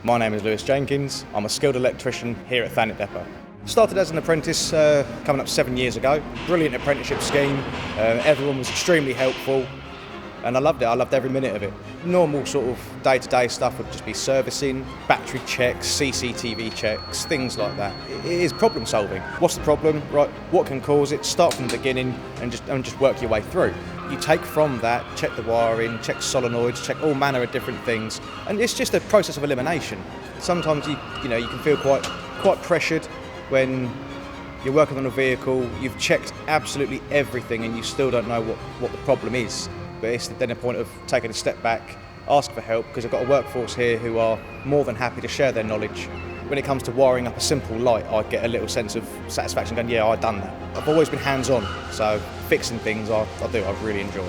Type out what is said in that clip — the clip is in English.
My name is Lewis Jenkins. I'm a skilled electrician here at Thanet Depot. Started as an apprentice coming up 7 years ago. Brilliant apprenticeship scheme. Everyone was extremely helpful and I loved it. I loved every minute of it. Normal sort of day-to-day stuff would just be servicing, battery checks, CCTV checks, things like that. It is problem solving. What's the problem? Right, what can cause it? Start from the beginning and just work your way through. You take from that, check the wiring, check solenoids, check all manner of different things, and it's just a process of elimination. Sometimes you can feel quite pressured when you're working on a vehicle, you've checked absolutely everything and you still don't know what the problem is. But it's then a point of taking a step back, ask for help, because I've got a workforce here who are more than happy to share their knowledge. When it comes to wiring up a simple light, I get a little sense of satisfaction going, yeah, I've done that. I've always been hands-on, so fixing things I really enjoy.